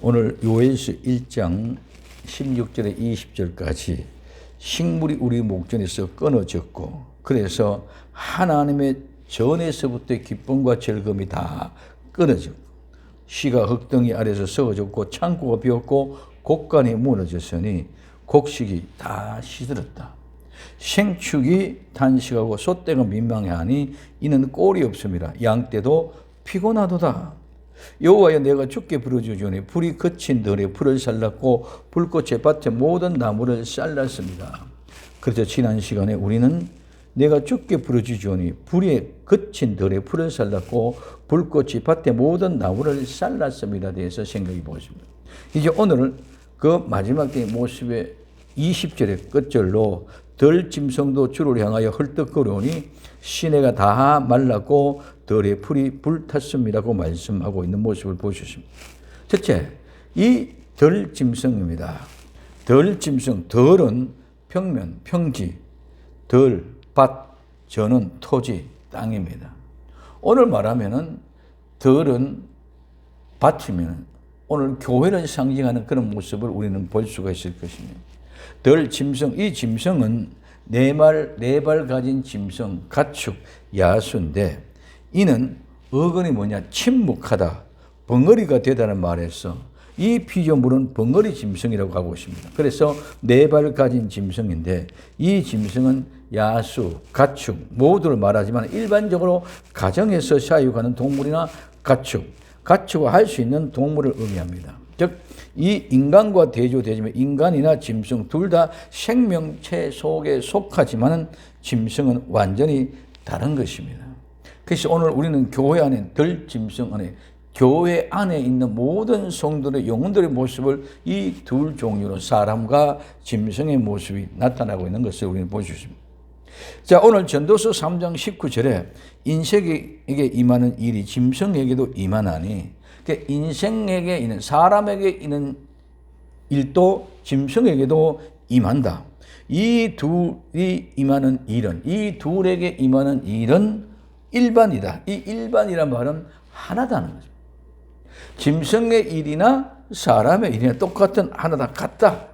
오늘 요엘서 1장 16절에 20절까지 식물이 우리 목전에서 끊어졌고, 그래서 하나님의 전에서부터의 기쁨과 즐거움이 다 끊어졌고, 시가 흙덩이 아래서 썩어졌고, 창고가 비었고, 곡간이 무너졌으니 곡식이 다 시들었다. 생축이 단식하고 소떼가 민망해하니 이는 꼴이 없음이라. 양떼도 피곤하도다. 여호와여, 내가 주께 부르짖으니 불이 그친 들에 불을 살랐고 불꽃의 밭에 모든 나무를 잘랐습니다. 그래서 지난 시간에 우리는 내가 주께 부르짖으니 불이 그친 들에 불을 살랐고 불꽃이 밭에 모든 나무를 잘랐습니다 대해서 생각해 보십니다. 이제 오늘은 그 마지막 때의 모습의 20절의 끝절로 덜 짐승도 주를 향하여 헐떡거려오니 시내가 다 말랐고 덜에 풀이 불탔습니다고 말씀하고 있는 모습을 보셨습니다. 첫째, 이 덜 짐승입니다. 덜 짐승, 덜은 평면, 평지, 덜, 밭, 저는 토지, 땅입니다. 오늘 말하면은 덜은 밭이면 오늘 교회를 상징하는 그런 모습을 우리는 볼 수가 있을 것입니다. 덜 짐승, 이 짐승은 네 발 가진 짐승, 가축, 야수인데 이는 어근이 뭐냐? 침묵하다, 벙어리가 되다는 말에서 이 피조물은 벙어리 짐승이라고 하고 있습니다. 그래서 네 발 가진 짐승인데 이 짐승은 야수, 가축 모두를 말하지만 일반적으로 가정에서 사육하는 동물이나 가축과 할 수 있는 동물을 의미합니다. 즉, 이 인간과 대조되지만 인간이나 짐승 둘 다 생명체 속에 속하지만 짐승은 완전히 다른 것입니다. 그래서 오늘 우리는 교회 안에 덜 짐승 안에 교회 안에 있는 모든 성도의 영혼들의 모습을 이 둘 종류로 사람과 짐승의 모습이 나타나고 있는 것을 우리는 볼 수 있습니다. 자, 오늘 전도서 3장 19절에 인생에게 임하는 일이 짐승에게도 임하나니, 인생에게 있는 사람에게 있는 일도 짐승에게도 임한다. 이 둘이 임하는 일은, 이 둘에게 임하는 일은 일반이다. 이 일반이란 말은 하나다는 거죠. 짐승의 일이나 사람의 일이나 똑같은 하나다, 같다.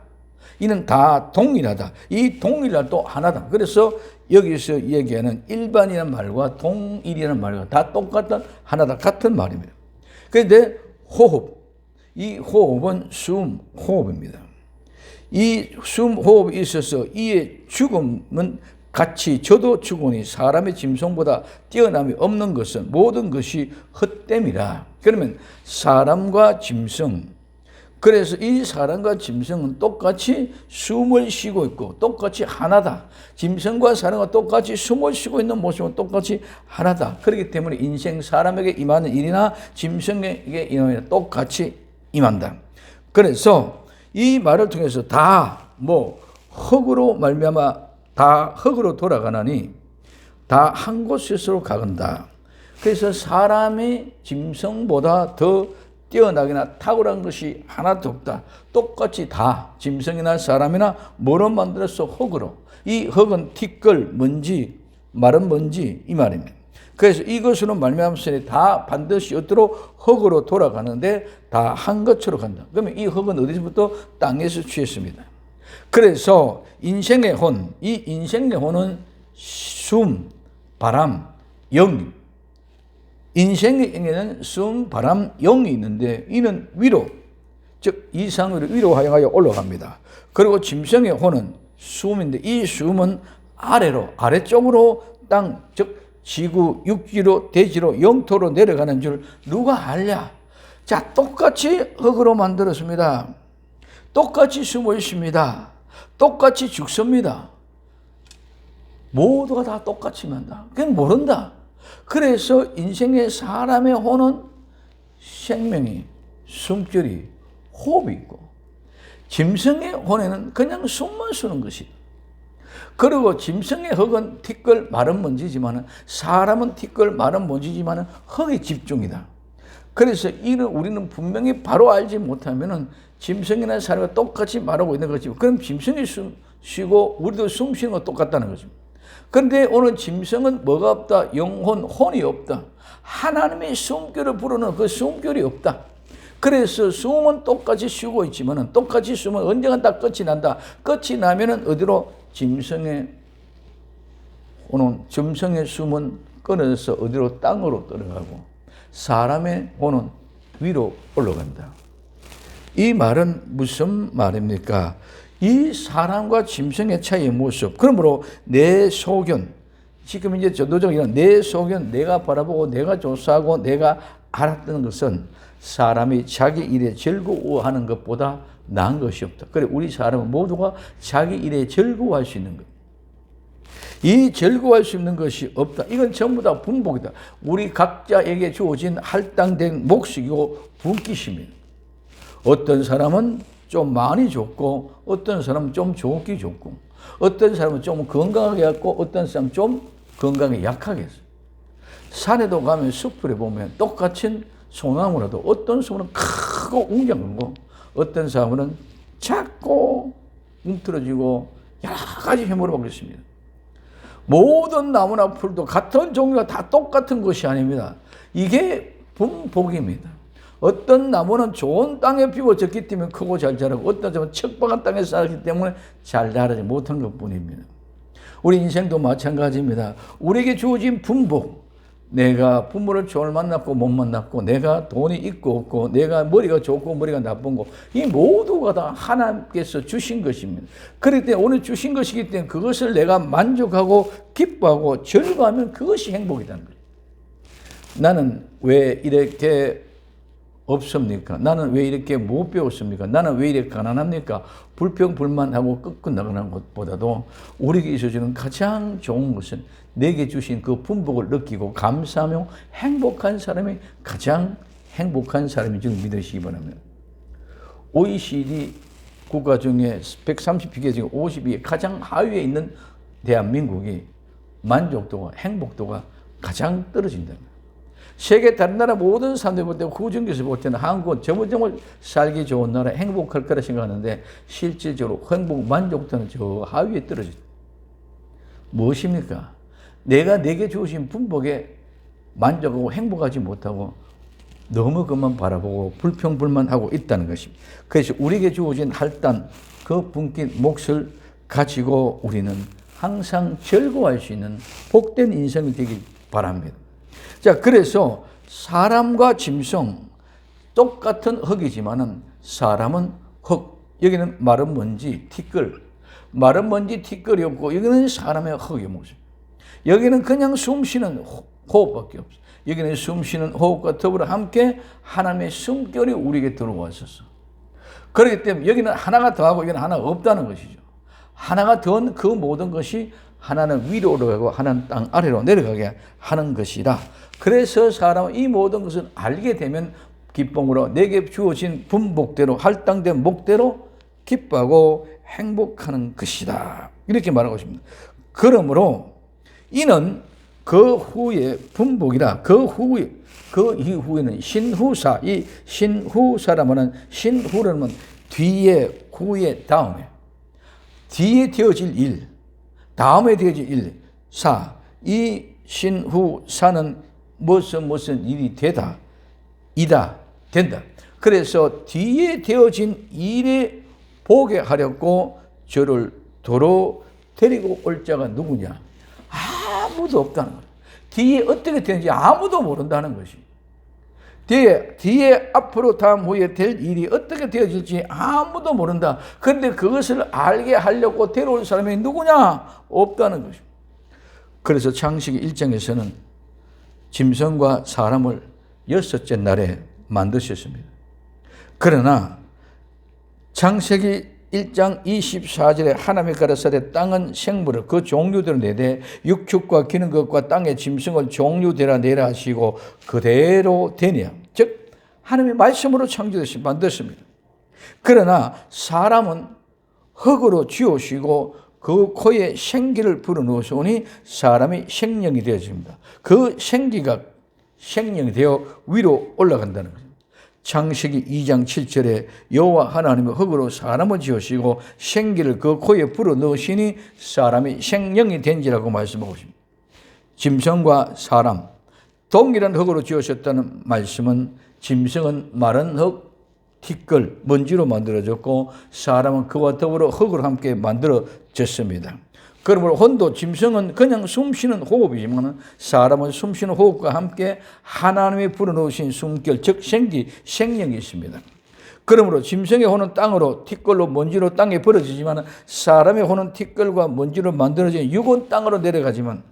이는 다 동일하다. 이 동일한 또 하나다. 그래서 여기서 얘기하는 일반이라는 말과 동일이라는 말과 다 똑같은 하나다, 같은 말입니다. 그런데 호흡, 이 호흡은 숨 호흡입니다. 이 숨 호흡이 있어서 이의 죽음은 같이 저도 죽으니 사람의 짐승보다 뛰어남이 없는 것은 모든 것이 헛됨이라. 그러면 사람과 짐승, 그래서 이 사람과 짐승은 똑같이 숨을 쉬고 있고 똑같이 하나다. 짐승과 사람과 똑같이 숨을 쉬고 있는 모습은 똑같이 하나다. 그렇기 때문에 인생 사람에게 임하는 일이나 짐승에게 임하는 일이나 똑같이 임한다. 그래서 이 말을 통해서 다 흙으로 말미암아 다 흙으로 돌아가나니 다 한 곳으로 가간다. 그래서 사람이 짐승보다 더 뛰어나거나 탁월한 것이 하나도 없다. 똑같이 다 짐승이나 사람이나 뭐로 만들어서 흙으로. 이 흙은 티끌, 먼지, 마른 먼지 이 말입니다. 그래서 이것으로 말미암아서 다 반드시 어디로 흙으로 돌아가는데 다 한 것으로 간다. 그러면 이 흙은 어디서부터? 땅에서 취했습니다. 그래서 인생의 혼, 이 인생의 혼은 숨, 바람, 영. 인생에는 숨, 바람, 영이 있는데 이는 위로, 즉 이상으로 위로 향하여 올라갑니다. 그리고 짐승의 혼은 숨인데 이 숨은 아래로, 아래쪽으로 땅, 즉 지구, 육지로, 대지로, 영토로 내려가는 줄 누가 알랴? 자, 똑같이 흙으로 만들었습니다. 똑같이 숨을 쉽니다. 똑같이 죽습니다. 모두가 다 똑같이 만다. 그건 모른다. 그래서 인생의 사람의 혼은 생명이, 숨결이, 호흡이 있고 짐승의 혼에는 그냥 숨만 쉬는 것이다. 그리고 짐승의 흙은 티끌 마른 먼지지만 사람은 티끌 마른 먼지지만 흙의 집중이다. 그래서 이를 우리는 분명히 바로 알지 못하면은 짐승이나 사람과 똑같이 말하고 있는 거지. 그럼 짐승이 숨 쉬고 우리도 숨 쉬는 거 똑같다는 거죠. 그런데 오늘 짐승은 뭐가 없다? 영혼, 혼이 없다. 하나님의 숨결을 부르는 그 숨결이 없다. 그래서 숨은 똑같이 쉬고 있지만은 똑같이 숨은 언젠가 다 끝이 난다. 끝이 나면은 어디로 짐승의 오는 짐승의 숨은 끊어져서 어디로 땅으로 들어가고 사람의 혼은 위로 올라간다. 이 말은 무슨 말입니까? 이 사람과 짐승의 차이의 모습. 그러므로 내 소견, 지금 이제 전도적인 내 소견, 내가 바라보고 내가 조사하고 내가 알았던 것은 사람이 자기 일에 즐거워하는 것보다 나은 것이 없다. 그래 우리 사람은 모두가 자기 일에 즐거워할 수 있는 것. 이 즐거워할 수 있는 것이 없다. 이건 전부 다 분복이다. 우리 각자에게 주어진 할당된 몫이고 분깃입니다. 어떤 사람은 좀 많이 줬고 어떤 사람은 좀 좋게 줬고 어떤 사람은 좀 건강하게 했고 어떤 사람은 좀 건강에 약하게 했어요. 산에도 가면 숲에 보면 똑같은 소나무라도 어떤 소나무는 크고 웅장하고 어떤 사람은 작고 움츠러지고 여러 가지 해물을 받고 있습니다. 모든 나무나 풀도 같은 종류가 다 똑같은 것이 아닙니다. 이게 분복입니다. 어떤 나무는 좋은 땅에 피워졌기 때문에 크고 잘 자라고 어떤 나무는 척박한 땅에 살았기 때문에 잘 자라지 못한 것뿐입니다. 우리 인생도 마찬가지입니다. 우리에게 주어진 분복, 내가 부모를 잘 만났고 못 만났고 내가 돈이 있고 없고 내가 머리가 좋고 머리가 나쁜 거 이 모두가 다 하나님께서 주신 것입니다. 그렇기 때문에 오늘 주신 것이기 때문에 그것을 내가 만족하고 기뻐하고 즐거워하면 그것이 행복이라는 거예요. 나는 왜 이렇게 없습니까? 나는 왜 이렇게 못 배웠습니까? 나는 왜 이렇게 가난합니까? 불평불만하고 끝끝나가는 것보다도 우리에게 있어주는 가장 좋은 것은 내게 주신 그 분복을 느끼고 감사하며 행복한 사람이 가장 행복한 사람인 줄 믿으시기 바랍니다. OECD 국가 중에 130개 중에 50위에 가장 하위에 있는 대한민국이 만족도가 행복도가 가장 떨어진다. 세계 다른 나라 모든 사람들이 볼 때 후진국에서 볼 때는 한국은 정말 살기 좋은 나라 행복할 거라 생각하는데 실질적으로 행복 만족도는 저 하위에 떨어진다. 무엇입니까? 내가 내게 주신 분복에 만족하고 행복하지 못하고 너무 그만 바라보고 불평불만하고 있다는 것입니다. 그래서 우리에게 주어진 할단 그 분깃 몫을 가지고 우리는 항상 즐거워할 수 있는 복된 인생이 되길 바랍니다. 자, 그래서 사람과 짐승 똑같은 흙이지만은 사람은 흙, 여기는 마른 먼지, 티끌, 마른 먼지, 티끌이 없고 여기는 사람의 흙의 모습. 여기는 그냥 숨쉬는 호흡밖에 없어. 여기는 숨쉬는 호흡과 더불어 함께 하나님의 숨결이 우리에게 들어왔었어. 그렇기 때문에 여기는 하나가 더하고 여기는 하나가 없다는 것이죠. 하나가 더한 그 모든 것이 하나는 위로 올라가고 하나는 땅 아래로 내려가게 하는 것이라. 그래서 사람은 이 모든 것을 알게 되면 기쁨으로 내게 주어진 분복대로 할당된 목대로 기뻐하고 행복하는 것이다. 이렇게 말하고 있습니다. 그러므로 이는 그 후에 분복이라. 그 이후에는 신후사. 이 신후사라면 신후라면 뒤에, 후에, 다음에. 뒤에 되어질 일, 다음에 되어질 일, 사. 이 신후사는 무슨 일이 되다, 이다, 된다. 그래서 뒤에 되어진 일에 보게 하려고 저를 도로 데리고 올 자가 누구냐? 아무도 없다는 거예요. 뒤에 어떻게 되는지 아무도 모른다는 것이. 뒤에 앞으로 다음 후에 될 일이 어떻게 되어질지 아무도 모른다. 그런데 그것을 알게 하려고 데려올 사람이 누구냐? 없다는 것입니다. 그래서 창세기 1장에서는 짐승과 사람을 6째 날에 만드셨습니다. 그러나 창세기 1장 24절에 하나님이 가라사대 땅은 생물을 그 종류대로 내되 육축과 기는 것과 땅의 짐승을 종류대로 내라 하시고 그대로 되냐. 즉 하나님의 말씀으로 창조되시 만들었습니다. 그러나 사람은 흙으로 지으시고 그 코에 생기를 불어넣으시니 사람이 생명이 되어집니다. 그 생기가 생명이 되어 위로 올라간다는 거죠. 창세기 2장 7절에 여호와 하나님은 흙으로 사람을 지으시고 생기를 그 코에 불어넣으시니 사람이 생명이 된지라고 말씀하고 있습니다. 짐승과 사람 동일한 흙으로 지으셨다는 말씀은 짐승은 마른 흙, 티끌, 먼지로 만들어졌고 사람은 그와 더불어 흙으로 함께 만들어졌습니다. 그러므로 혼도 짐승은 그냥 숨쉬는 호흡이지만 사람은 숨쉬는 호흡과 함께 하나님이 불어넣으신 숨결, 즉 생명이 있습니다. 그러므로 짐승의 혼은 땅으로 티끌로 먼지로 땅에 버려지지만 사람의 혼은 티끌과 먼지로 만들어진 육은 땅으로 내려가지만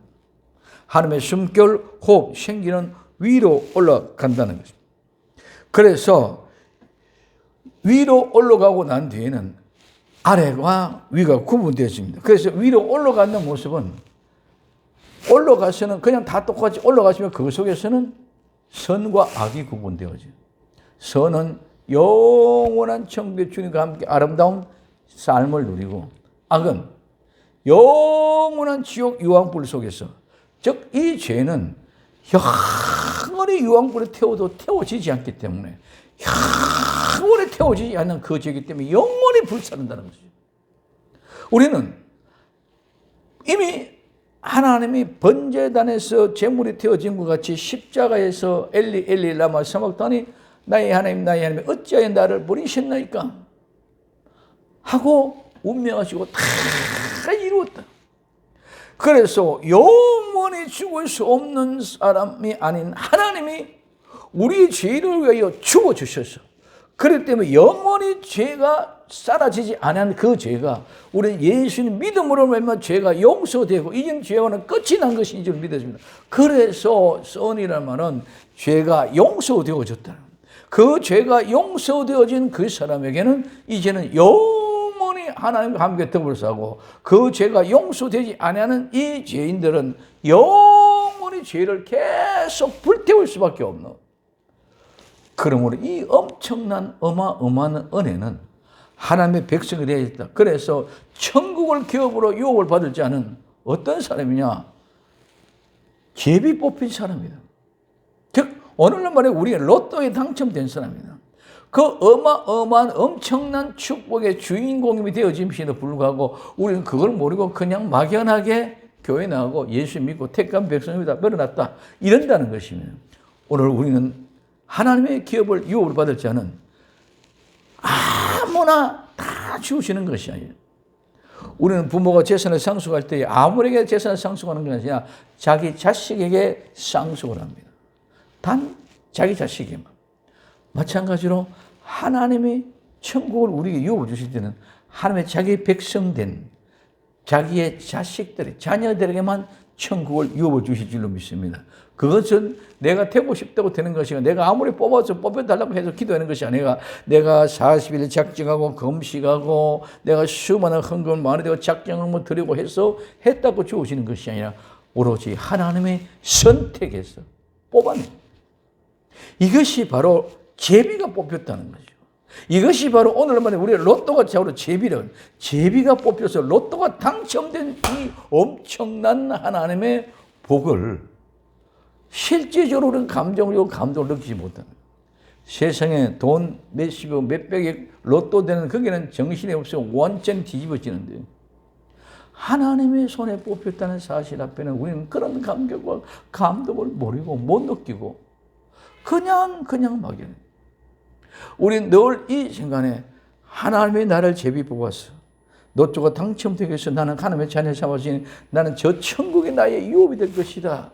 하나님의 숨결, 호흡, 생기는 위로 올라간다는 것입니다. 그래서 위로 올라가고 난 뒤에는 아래와 위가 구분되어집니다. 그래서 위로 올라가는 모습은 올라가서는 그냥 다 똑같이 올라가시면 그 속에서는 선과 악이 구분되어져요. 선은 영원한 천국의 주님과 함께 아름다운 삶을 누리고 악은 영원한 지옥 유황불 속에서, 즉 이 죄는 영원히 유황불에 태워도 태워지지 않기 때문에 영원히 태워지지 않는 그 죄이기 때문에 영원히 불사른다는 것이죠. 우리는 이미 하나님이 번제단에서 제물이 태워진 것 같이 십자가에서 엘리 엘리 라마 사박다니 나의 하나님 나의 하나님 어찌하여 나를 버리셨나이까 하고 운명하시고 다 이루었다. 그래서 영원히 죽을 수 없는 사람이 아닌 하나님이 우리 죄를 위하여 죽어주셔서, 그렇기 때문에 영원히 죄가 사라지지 않은 그 죄가 우리는 예수님 믿음으로 말미암아 죄가 용서되고 이전 죄와는 끝이 난 것인 줄 믿었습니다. 그래서 선이라는 말은 죄가 용서되어졌다. 그 죄가 용서되어진 그 사람에게는 이제는 영원히 하나님과 함께 더불어 사고, 그 죄가 용서되지 않는 이 죄인들은 영원히 죄를 계속 불태울 수밖에 없는, 그러므로 이 엄청난 어마어마한 은혜는 하나님의 백성이 되어야 했다. 그래서 천국을 기업으로 유혹을 받을 자는 어떤 사람이냐? 제비 뽑힌 사람이다. 즉 오늘날 말에 우리가 로또에 당첨된 사람이다. 그 어마어마한 엄청난 축복의 주인공이 되어짐에도 불구하고 우리는 그걸 모르고 그냥 막연하게 교회 나가고 예수 믿고 택한 백성이다 벌어놨다 이런다는 것이면, 오늘 우리는 하나님의 기업을 유혹을 받을 자는 아무나 다 주시는 것이 아니에요. 우리는 부모가 재산을 상속할 때 아무에게 재산을 상속하는 것이 아니라 자기 자식에게 상속을 합니다. 단 자기 자식에게만. 마찬가지로 하나님이 천국을 우리에게 유혹을 주실 때는 하나님의 자기 백성된 자기의 자식들, 자녀들에게만 천국을 유혹을 주실 줄로 믿습니다. 그것은 내가 되고 싶다고 되는 것이 아니라 내가 아무리 뽑아서 뽑혀달라고 해서 기도하는 것이 아니라 내가 40일 작정하고 금식하고 내가 수많은 헌금을 많이 되고 작정을 드리고 해서 했다고 주어지는 것이 아니라 오로지 하나님의 선택에서 뽑아낸, 이것이 바로 제비가 뽑혔다는 거죠. 이것이 바로 오늘날만에 우리가 로또가 자우로 제비가 뽑혀서 로또가 당첨된 이 엄청난 하나님의 복을 실제적으로는 감정적으로 감동을 느끼지 못하는 거예요. 세상에 돈 몇십억 몇백억 로또 되는 거기는 정신이 없어 완전히 뒤집어지는데, 하나님의 손에 뽑혔다는 사실 앞에는 우리는 그런 감격과 감동을 모르고 못 느끼고 그냥 막연해. 우리는 늘 이 순간에 하나님이 나를 제비 뽑았어. 로또가 당첨되기 위해서 나는 하나님의 자녀 삼아주니 나는 저 천국이 나의 유업이 될 것이다.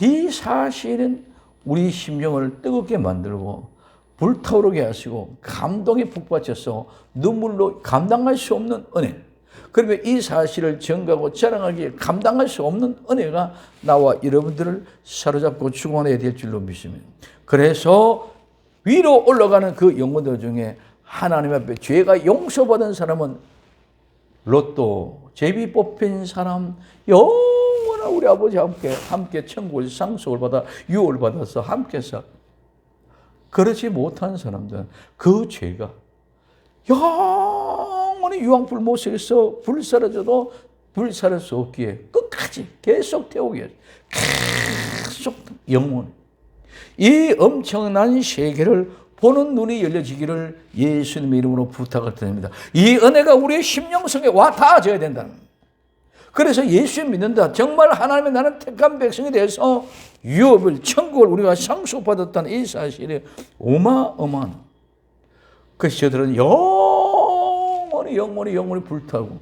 이 사실은 우리 심령을 뜨겁게 만들고 불타오르게 하시고 감동에 북받쳐서 눈물로 감당할 수 없는 은혜. 그러면 이 사실을 전가하고 자랑하기에 감당할 수 없는 은혜가 나와 여러분들을 사로잡고 충만해야 될 줄로 믿습니다. 그래서 위로 올라가는 그 영혼들 중에 하나님 앞에 죄가 용서받은 사람은 로또, 제비 뽑힌 사람, 영원한 우리 아버지 함께 천국을 상속을 받아 유업을 받아서 함께 살. 그렇지 못한 사람들은 그 죄가 영원히 유황불 못에서 불사라져도 불사를 수 없기에 끝까지 계속 태우기 위해서 계속 영원, 이 엄청난 세계를 보는 눈이 열려지기를 예수님의 이름으로 부탁을 드립니다. 이 은혜가 우리의 심령속에 와 닿아져야 된다. 그래서 예수 믿는다. 정말 하나님의 나는 택한 백성에 대해서 유업을, 천국을 우리가 상속받았다는 이 사실이 어마어마한. 그래서 저들은 영원히 불타고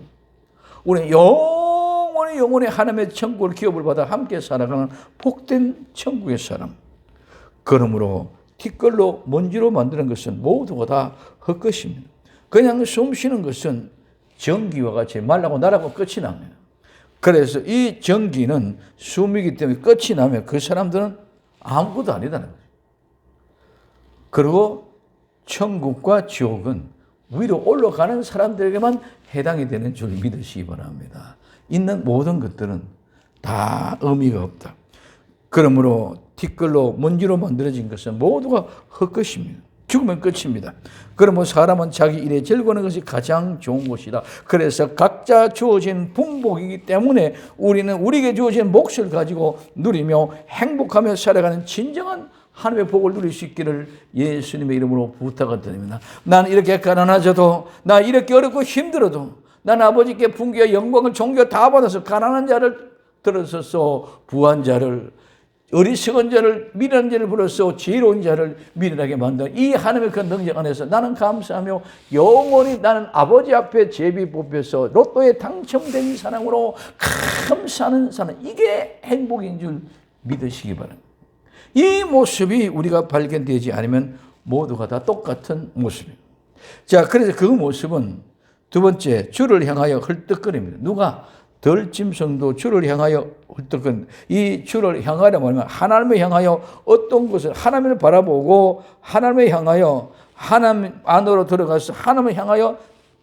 우리는 영원히 하나님의 천국을 기업을 받아 함께 살아가는 복된 천국의 사람. 그러므로 티끌로 먼지로 만드는 것은 모두가 다 헛것입니다. 그냥 숨 쉬는 것은 전기와 같이 말라고 나라고 끝이 납니다. 그래서 이 전기는 숨이기 때문에 끝이 나면 그 사람들은 아무것도 아니다는 거예요. 그리고 천국과 지옥은 위로 올라가는 사람들에게만 해당이 되는 줄 믿으시기 바랍니다. 있는 모든 것들은 다 의미가 없다. 그러므로 티끌로 먼지로 만들어진 것은 모두가 헛것입니다. 죽으면 끝입니다. 그러므로 사람은 자기 일에 즐거워하는 것이 가장 좋은 것이다. 그래서 각자 주어진 풍복이기 때문에 우리는 우리에게 주어진 몫을 가지고 누리며 행복하며 살아가는 진정한 하나님의 복을 누릴 수 있기를 예수님의 이름으로 부탁을 드립니다. 난 이렇게 가난하져도, 나 이렇게 어렵고 힘들어도, 난 아버지께 분기와 영광을 존귀와 다 받아서 가난한 자를 들어서서 부한 자를, 어리석은 자를, 미련한 자를 불러서 지혜로운 자를 미련하게 만든 이 하나님의 그 능력 안에서 나는 감사하며 영원히 나는 아버지 앞에 제비 뽑혀서 로또에 당첨된 사람으로 감사하는 사람, 이게 행복인 줄 믿으시기 바랍니다. 이 모습이 우리가 발견되지 않으면 모두가 다 똑같은 모습입니다. 자, 그래서 그 모습은 두 번째, 주를 향하여 헐떡거립니다. 누가? 덜짐승도 주를 향하여 헐떡거립니다. 이 주를 향하려 말하면 하나님을 향하여 어떤 것을 하나님을 바라보고 하나님을 향하여 하나님 안으로 들어가서 하나님을 향하여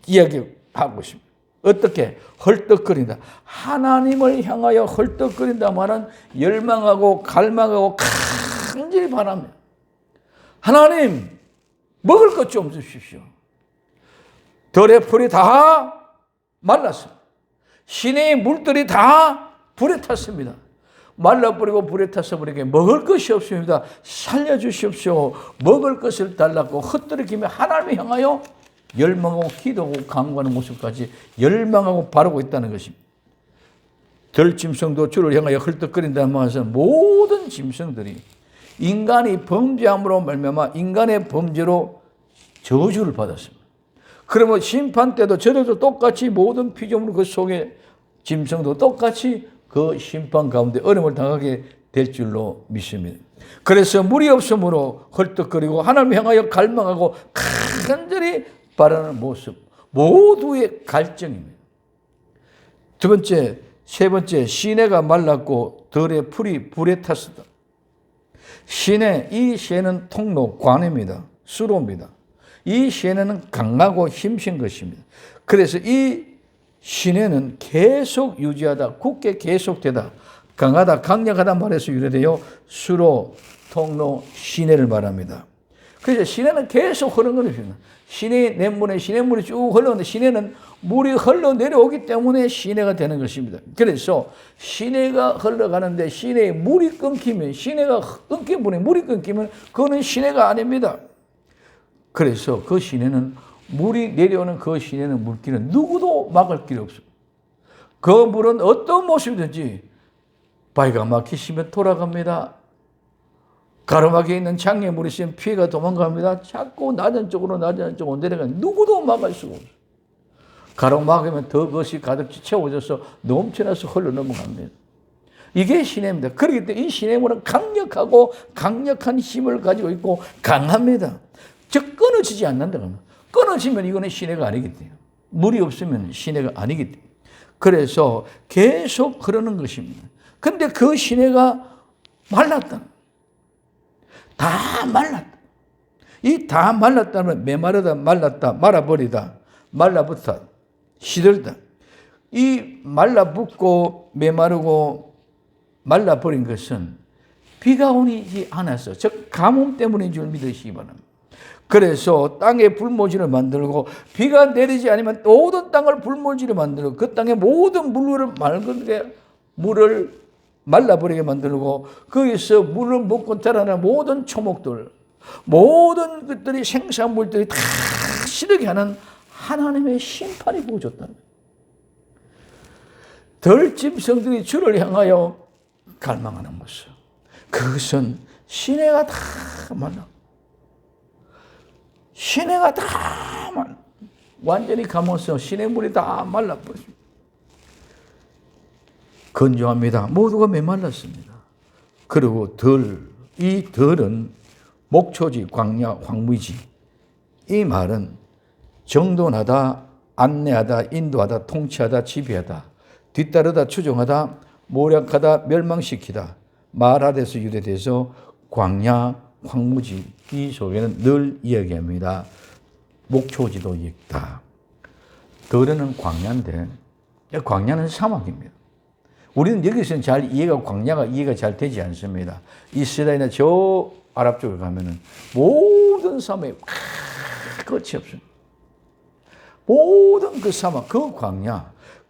이야기하고 있습니다. 어떻게? 헐떡거린다. 하나님을 향하여 헐떡거린다 말은 열망하고 갈망하고 간절히 바랍니다. 하나님, 먹을 것 좀 주십시오. 들의 풀이 다 말랐습니다. 시내의 물들이 다 불에 탔습니다. 말라버리고 불에 타서 우리에게 먹을 것이 없습니다. 살려주십시오. 먹을 것을 달라고 헛들이키며 하나님을 향하여 열망하고 기도하고 간구하는 모습까지 열망하고 바라고 있다는 것입니다. 들짐승도 주를 향하여 헐떡거린다는 말은 모든 짐승들이 인간이 범죄함으로 말미암아 인간의 범죄로 저주를 받았습니다. 그러면 심판 때도 저들도 똑같이 모든 피조물 그 속에 짐승도 똑같이 그 심판 가운데 어려움을 당하게 될 줄로 믿습니다. 그래서 물이 없으므로 헐떡거리고 하나님을 향하여 갈망하고 간절히 바라는 모습, 모두의 갈증입니다. 두 번째, 세 번째, 시내가 말랐고 들의 풀이 불에 탔었다. 시내, 이 시내는 통로, 관입니다. 수로입니다. 이 시내는 강하고 힘센 것입니다. 그래서 이 시내는 계속 유지하다, 굳게 계속되다, 강하다, 강력하다 말에서 유래되어 수로, 통로, 시내를 말합니다. 그래서 시내는 계속 흐르는 시내의 냇물에 시내물이 쭉 흘러오는데 시내는 물이 흘러내려오기 때문에 시내가 되는 것입니다. 그래서 시내가 흘러가는데 시내에 물이 끊기면, 시내가 끊긴 분에 물이 끊기면 그거는 시내가 아닙니다. 그래서 그 시내는 물이 내려오는 그 시내는 물길은 누구도 막을 길이 없습니다. 그 물은 어떤 모습이든지 바위가 막히시면 돌아갑니다. 가로막에 있는 장애물이 있으면 피해가 도망갑니다. 자꾸 낮은 쪽으로 내려가면 누구도 막을 수가 없어요. 가로막으면 더 것이 가득 채워져서 넘쳐나서 흘러 넘어갑니다. 이게 시내입니다. 그렇기 때문에 이 시내물은 강력하고 강력한 힘을 가지고 있고 강합니다. 즉 끊어지지 않는다. 끊어지면 이거는 시내가 아니기 때문에, 물이 없으면 시내가 아니기 때문에, 그래서 계속 흐르는 것입니다. 근데 그 시내가 말랐다. 다 말랐다. 이 다 말랐다면 메마르다, 말랐다, 말아버리다, 말라붙다, 시들다. 이 말라붙고 메마르고 말라버린 것은 비가 오지 않아서, 즉 가뭄 때문인 줄 믿으시기 바랍니다. 그래서 땅에 불모지를 만들고 비가 내리지 않으면 모든 땅을 불모지를 만들고 그 땅의 모든 물을 맑게 물을 말라버리게 만들고 거기서 물을 먹고 자라는 모든 초목들, 모든 것들이 생산물들이 다 시들게 하는 하나님의 심판이 부어졌다는 거예요. 들짐승들이 주를 향하여 갈망하는 모습, 그것은 시내가 다 말라. 시내가 다 완전히 감아서 시냇물이 다 말라버렸습니다. 건조합니다. 모두가 메말랐습니다. 그리고 이 덜은 목초지, 광야, 황무지. 이 말은 정돈하다, 안내하다, 인도하다, 통치하다, 지배하다, 뒤따르다, 추종하다, 모략하다, 멸망시키다, 말하돼서 유래돼서 광야, 황무지 이 속에는 늘 이야기합니다. 목초지도 있다. 덜은 광야인데 광야는 사막입니다. 우리는 여기서는 광야가 이해가 잘 되지 않습니다. 이스라엘이나 저 아랍 쪽에 가면은 모든 사막에 끝이 없습니다. 모든 그 사막,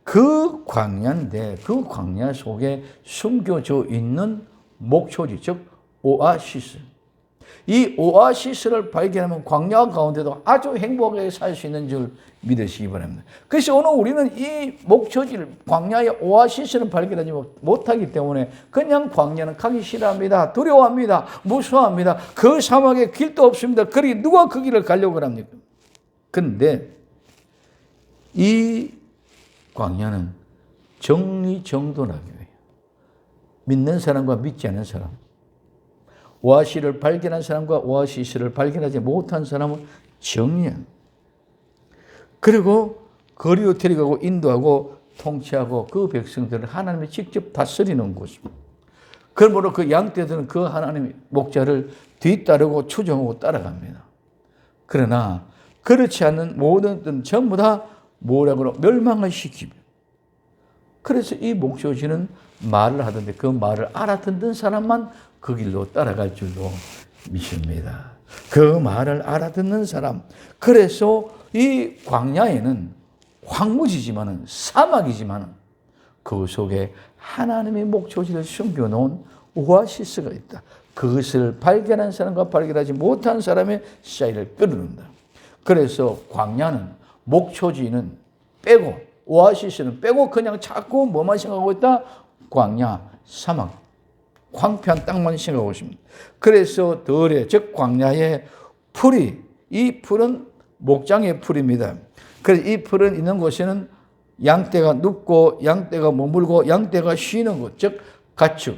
그 광야인데 그 광야 속에 숨겨져 있는 목초지, 즉 오아시스. 이 오아시스를 발견하면 광야 가운데도 아주 행복하게 살 수 있는 줄 믿으시기 바랍니다. 그래서 오늘 우리는 이 목초지를, 광야의 오아시스를 발견하지 못하기 때문에 그냥 광야는 가기 싫어합니다. 두려워합니다. 무서워합니다. 그 사막에 길도 없습니다. 그러니 누가 그 길을 가려고 합니까? 근데 이 광야는 정리정돈하기 위해 믿는 사람과 믿지 않는 사람, 오아시스를 발견한 사람과 오아시스를 발견하지 못한 사람은 정리한. 그리고 거리로 데려가고 인도하고 통치하고 그 백성들을 하나님이 직접 다스리는 곳입니다. 그러므로 그 양떼들은 그 하나님의 목자를 뒤따르고 추종하고 따라갑니다. 그러나 그렇지 않는 모든 들 전부 다 모략으로 멸망을 시킵니다. 그래서 이 목초지는 말을 하던데 그 말을 알아듣는 사람만 그 길로 따라갈 줄로 믿습니다. 그 말을 알아듣는 사람. 그래서 이 광야에는 황무지지만은 사막이지만은 그 속에 하나님의 목초지를 숨겨놓은 오아시스가 있다. 그것을 발견한 사람과 발견하지 못한 사람의 사이를 끊는다. 그래서 광야는 목초지는 빼고 오아시스는 빼고 그냥 자꾸 뭐만 생각하고 있다? 광야, 사막, 황폐한 땅만 생각하고 있습니다. 그래서 덜에, 즉 광야의 풀이, 이 풀은 목장의 풀입니다. 그래서 이 풀은 있는 곳에는 양떼가 눕고 양떼가 머물고 양떼가 쉬는 곳, 즉 가축.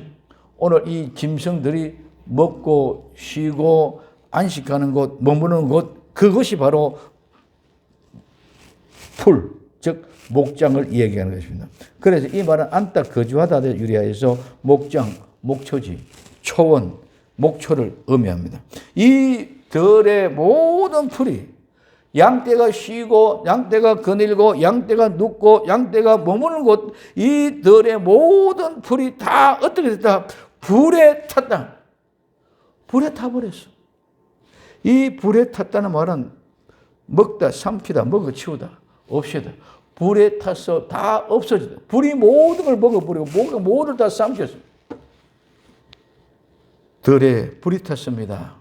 오늘 이 짐승들이 먹고 쉬고 안식하는 곳, 머무는 곳, 그것이 바로 풀, 즉 목장을 이야기하는 것입니다. 그래서 이 말은 앉다 거주하다를 유래하여서 목장, 목초지, 초원, 목초를 의미합니다. 이 덜의 모든 풀이 양떼가 쉬고 양떼가 거닐고 양떼가 눕고 양떼가 머무는 곳, 이 덜의 모든 풀이 다 어떻게 됐다? 불에 탔다. 불에 타버렸어. 이 불에 탔다는 말은 먹다, 삼키다, 먹어치우다, 없애다. 불에 타서 다 없어지다. 불이 모든 걸 먹어버리고 모든 다 삼켰어. 덜에 불이 탔습니다.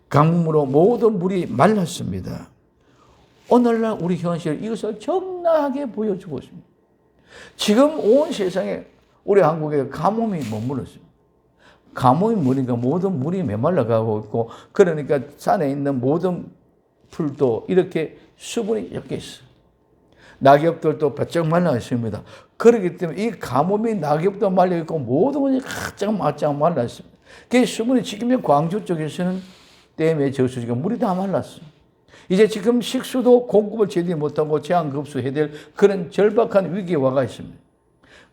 강물로 모든 물이 말랐습니다. 오늘날 우리 현실 이것을 적나하게 보여주고 있습니다. 지금 온 세상에 우리 한국에 가뭄이 머물렀습니다. 가뭄이 머니까 모든 물이 메말라가고 있고, 그러니까 산에 있는 모든 풀도 이렇게 수분이 엮여 있어요. 낙엽들도 바짝 말라 있습니다. 그렇기 때문에 이 가뭄이 낙엽도 말려 있고 모든 것이 바짝 말라 있습니다. 그 수분이 지금 광주 쪽에서는 댐의 저수지가 물이 다 말랐어요. 이제 지금 식수도 공급을 제대로 못하고 제한급수해야 될 그런 절박한 위기에 와가 있습니다.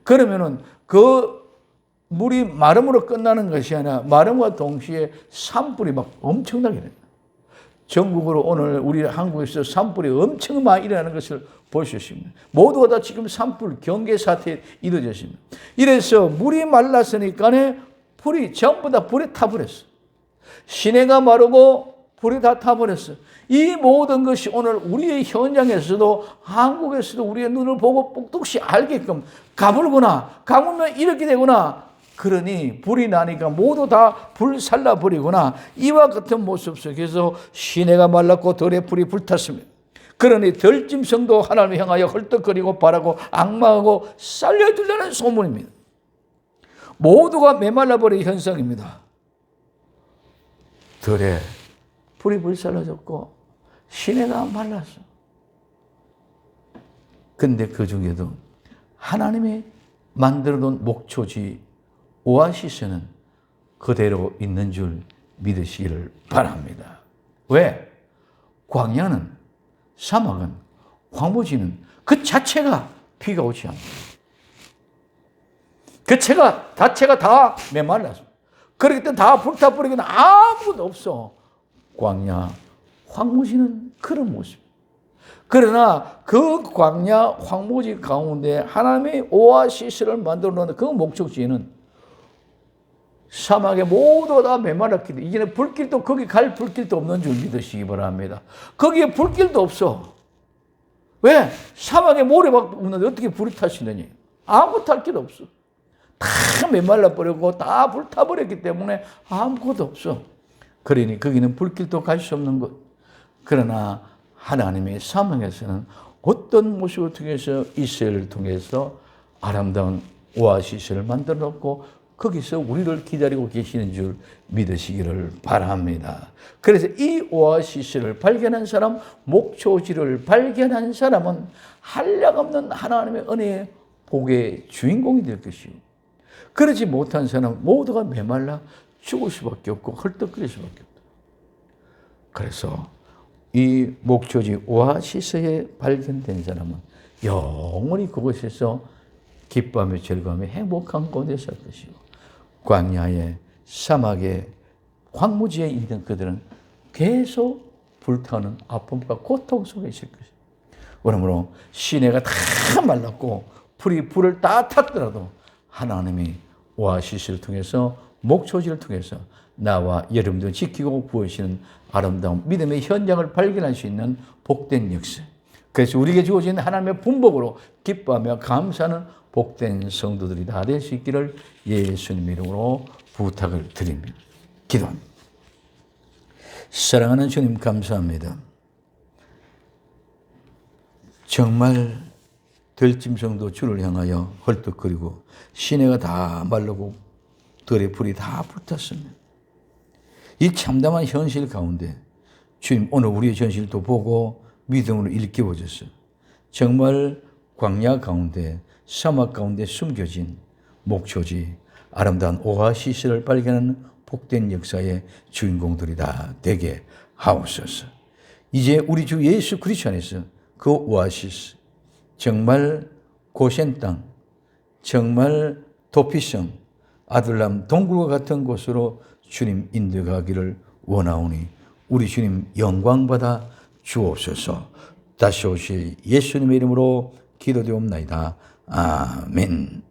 그러면은 그 물이 마름으로 끝나는 것이 아니라 마름과 동시에 산불이 막 엄청나게 됩니다. 전국으로 오늘 우리 한국에서 산불이 엄청 많이 일어나는 것을 볼 수 있습니다. 모두가 다 지금 산불 경계 사태에 이루어졌습니다. 이래서 물이 말랐으니까 불이 전부 다 불에 타버렸어. 시내가 마르고 불이 다 타버렸어. 이 모든 것이 오늘 우리의 현장에서도 한국에서도 우리의 눈을 보고 똑똑히 알게끔 가물구나, 가물면 이렇게 되구나. 그러니 불이 나니까 모두 다 불살라버리구나. 이와 같은 모습 속에서 시내가 말랐고 덜에 불이 불탔습니다. 그러니 덜짐승도 하나님을 향하여 헐떡거리고 바라고 악마하고 살려주려는 소문입니다. 모두가 메말라버린 현상입니다. 덜에 불이 불살라졌고 시내가 말랐어. 근데 그 중에도 하나님이 만들어 놓은 목초지 오아시스는 그대로 있는 줄 믿으시기를 바랍니다. 왜? 광야는, 사막은, 황무지는 그 자체가 비가 오지 않습니다. 그 자체가 다 메말랐어. 그렇기 때문에 다 불타버리기는 아무것도 없어. 광야, 황무지는 그런 모습. 그러나 그 광야, 황무지 가운데 하나님의 오아시스를 만들어 놓은 그 목적지에는 사막에 모두가 다 메말랐기 때문에 이제는 불길도 거기 갈 불길도 없는 줄 믿으시기 바랍니다. 거기에 불길도 없어. 왜? 사막에 모래밖에 없는데 어떻게 불이 탈 수 있느냐? 아무것도 탈 길 없어. 다 메말라 버리고 다 불타버렸기 때문에 아무것도 없어. 그러니 거기는 불길도 갈 수 없는 것. 그러나 하나님의 사막에서는 어떤 모습을 통해서 이스라엘을 통해서 아름다운 오아시스를 만들어 놓고 거기서 우리를 기다리고 계시는 줄 믿으시기를 바랍니다. 그래서 이 오아시스를 발견한 사람, 목초지를 발견한 사람은 한량없는 하나님의 은혜의 복의 주인공이 될 것이요. 그러지 못한 사람 모두가 메말라 죽을 수밖에 없고 헐떡거릴 수밖에 없다. 그래서 이 목초지 오아시스에 발견된 사람은 영원히 그곳에서 기뻐하며 즐거워하며 행복한 곳에 살 것이고, 광야에, 사막에, 황무지에 있는 그들은 계속 불타는 아픔과 고통 속에 있을 것이다. 그러므로 시내가 다 말랐고 불을 다 탔더라도 하나님이 오아시스를 통해서, 목초지를 통해서 나와 여러분들 지키고 구하시는 아름다운 믿음의 현장을 발견할 수 있는 복된 역사. 그래서 우리에게 주어진 하나님의 분복으로 기뻐하며 감사하는 복된 성도들이 다 될 수 있기를 예수님 이름으로 부탁을 드립니다. 기도합니다. 사랑하는 주님 감사합니다. 정말 들짐승도 주를 향하여 헐떡거리고 시내가 다 마르고 들의 불이 다 불탔습니다. 이 참담한 현실 가운데 주님 오늘 우리의 현실도 보고 믿음으로 일깨워줬어요. 정말 광야 가운데, 사막 가운데 숨겨진 목초지, 아름다운 오아시스를 발견하는 복된 역사의 주인공들이 다 되게 하옵소서. 이제 우리 주 예수 그리스도 안에서 그 오아시스, 정말 고센 땅, 정말 도피성, 아들람 동굴과 같은 곳으로 주님 인도가기를 원하오니 우리 주님 영광받아 주옵소서. 다시 오실 예수님의 이름으로 기도되옵나이다. 아멘.